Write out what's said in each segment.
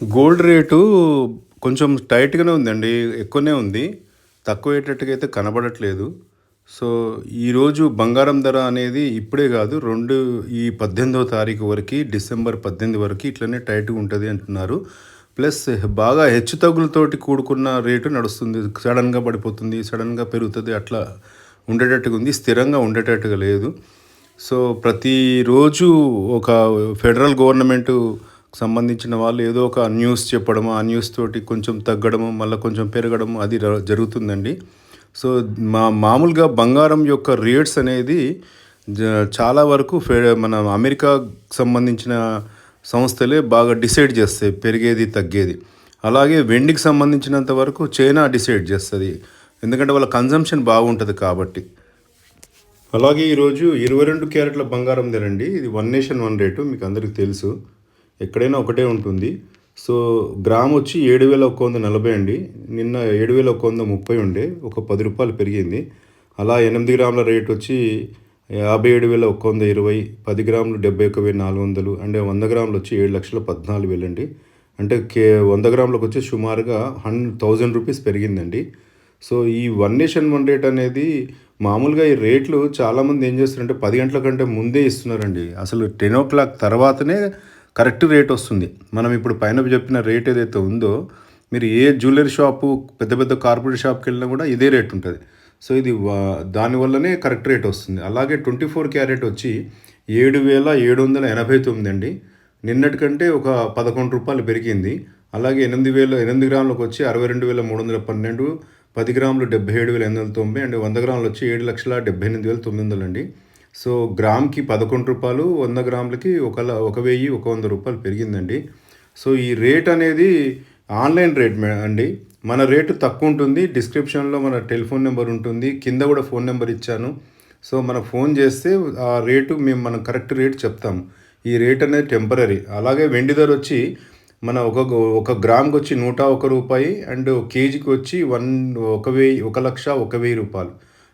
Gold rate కొంచెం టైట్‌గానే ఉందండి. ఎక్కువనే ఉంది. తక్కువయ్యేటట్టుగా అయితే కనబడట్లేదు. సో, ఈరోజు బంగారం ధర అనేది ఇప్పుడే గాదు. ఈ 18వ తారీఖు వరకి, డిసెంబర్ 18 వరకి ఇట్లనే టైట్‌గా ఉంటది అంటున్నారు. ప్లస్ బాగా హెచ్చుతగ్గులతోటి కూడుకున్న రేటు నడుస్తుంది. సడెన్‌గా పడిపోతుంది, సడెన్‌గా పెరుగుతది. అట్లా ఉండేటట్టుగా ఉంది. స్థిరంగా ఉండేటట్టుగా లేదు. సో, ప్రతిరోజు ఒక ఫెడరల్ గవర్నమెంటు సంబంధించిన వాళ్ళు ఏదో ఒక న్యూస్ చెప్పడము, ఆ న్యూస్ తోటి కొంచెం తగ్గడము, మళ్ళీ కొంచెం పెరగడము అది జరుగుతుందండి. సో, మామూలుగా బంగారం యొక్క రేట్స్ అనేది చాలా వరకు మన అమెరికాకు సంబంధించిన సంస్థలే బాగా డిసైడ్ చేస్తాయి పెరిగేది, తగ్గేది. అలాగే వెండికి సంబంధించినంత వరకు చైనా డిసైడ్ చేస్తది. ఎందుకంటే వాళ్ళ కన్జంప్షన్ బాగుంటది కాబట్టి. అలాగే ఈరోజు 22 క్యారెట్ల బంగారం ధరండి. ఇది వన్ నేషన్ వన్ రేటు మీకు అందరికీ తెలుసు. ఎక్కడైనా ఒకటే ఉంటుంది. సో, గ్రామ్ వచ్చి 7,140 అండి. నిన్న 7,130 ఉండే. ఒక రూ. 10 పెరిగింది. అలా 8 గ్రాముల రేట్ వచ్చి 57,120, 10 గ్రాములు 71,400 అంటే 100 గ్రాములు వచ్చి 7,14,000 అండి. అంటే 100 గ్రాములకు వచ్చి సుమారుగా 1000 రూపీస్ పెరిగిందండి. సో, ఈ వన్ నేషన్ వన్ రేట్ అనేది మామూలుగా ఈ రేట్లు చాలామంది ఏం చేస్తారంటే 10 గంటల కంటే ముందే ఇస్తున్నారండి. అసలు 10:00 తర్వాతనే కరెక్ట్ రేట్ వస్తుంది. మనం ఇప్పుడు పైన చెప్పిన రేట్ ఏదైతే ఉందో, మీరు ఏ జ్యువెలరీ షాపు, పెద్ద పెద్ద కార్పొరేట్ షాప్కి వెళ్ళినా కూడా ఇదే రేట్ ఉంటుంది. సో, ఇది దానివల్లనే కరెక్ట్ రేట్ వస్తుంది. అలాగే 24 క్యారెట్ వచ్చి 7,789 అండి. నిన్నటి కంటే ఒక రూ. 11 పెరిగింది. అలాగే 8 గ్రాములకు వచ్చి 62,312, 10 గ్రాములు 77,890 అండ్ 100 గ్రాములు వచ్చి 7,78,900 అండి. సో, గ్రామ్‌కి రూ. 11, 100 గ్రాములకి 1,100 పెరిగిందండి. సో, ఈ రేట్ అనేది ఆన్‌లైన్ రేట్ అండి. మన రేటు తక్కువ ఉంటుంది. డిస్క్రిప్షన్‌లో మన టెలిఫోన్ నెంబర్ ఉంటుంది. కింద కూడా ఫోన్ నెంబర్ ఇచ్చాను. సో, మనకు ఫోన్ చేస్తే ఆ రేటు మనం కరెక్ట్ రేట్ చెప్తాము. ఈ రేట్ అనేది టెంపరరీ. అలాగే వెండి ధర వచ్చి మన ఒక గ్రామ్‌కి వచ్చి రూ. 101 అండ్ కేజీకి వచ్చి 1,01,01,000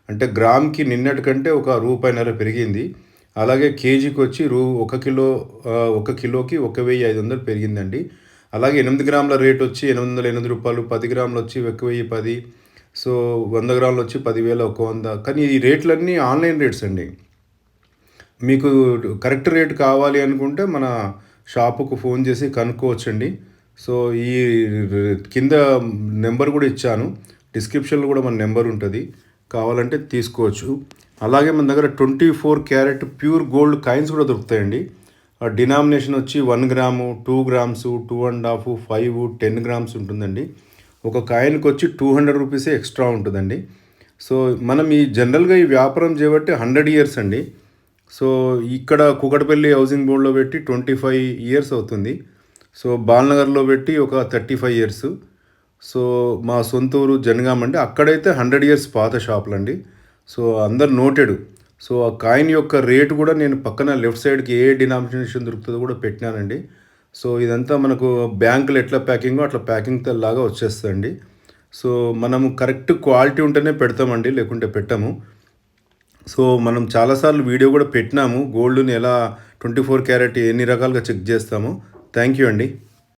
అంటే గ్రామ్‌కి నిన్నటి కంటే ఒక రూపాయిన్నర పెరిగింది. అలాగే కేజీకి వచ్చి 1 కిలోకి 1,500 పెరిగిందండి. అలాగే 8 గ్రాముల రేట్ వచ్చి రూ. 808, 10 గ్రాములు వచ్చి 1,010. సో, 100 గ్రాములు వచ్చి 10,100. కానీ ఈ రేట్లన్నీ ఆన్‌లైన్ రేట్స్ అండి. మీకు కరెక్ట్ రేట్ కావాలి అనుకుంటే మన షాపుకు ఫోన్ చేసి కనుక్కోవచ్చండి. సో, ఈ కింద నెంబర్ కూడా ఇచ్చాను. డిస్క్రిప్షన్‌లో కూడా మన నెంబర్ ఉంటుంది. కావాలంటే తీసుకోవచ్చు. అలాగే మన దగ్గర 24 క్యారెట్ ప్యూర్ గోల్డ్ కాయిన్స్ కూడా దొరుకుతాయండి. ఆ డినామినేషన్ వచ్చి 1 గ్రాము, 2 గ్రామ్స్, 2.5, 5, 10 గ్రామ్స్ ఉంటుందండి. ఒక కాయిన్‌కి వచ్చి 200 రూపీసే ఎక్స్ట్రా ఉంటుందండి. సో, మనం జనరల్‌గా ఈ వ్యాపారం చేయబట్టి 100 ఇయర్స్ అండి. సో, ఇక్కడ కూకట్పల్లి హౌసింగ్ బోర్డ్‌లో పెట్టి 25 ఇయర్స్ అవుతుంది. సో, బాల్నగర్‌లో పెట్టి ఒక 35 ఇయర్స్. సో, మా సొంత ఊరు జనగాం అండి. అక్కడైతే 100 ఇయర్స్ పాత షాపులండి. సో, అందరు నోటెడ్. సో, ఆ కాయిన్ యొక్క రేటు కూడా నేను పక్కన లెఫ్ట్ సైడ్‌కి ఏ డినామినేషన్ దొరుకుతుందో కూడా పెట్టినానండి. సో, ఇదంతా మనకు బ్యాంకులో ఎట్లా ప్యాకింగో అట్లా ప్యాకింగ్ లాగా వచ్చేస్తదండి. సో, మనము కరెక్ట్ క్వాలిటీ ఉంటేనే పెడతామండి. లేకుంటే పెట్టము. సో, మనం చాలాసార్లు వీడియో కూడా పెట్టినాము. గోల్డ్‌ని ఎలా 24 క్యారెట్ ఎన్ని రకాలుగా చెక్ చేస్తామో. థ్యాంక్ యూ అండి.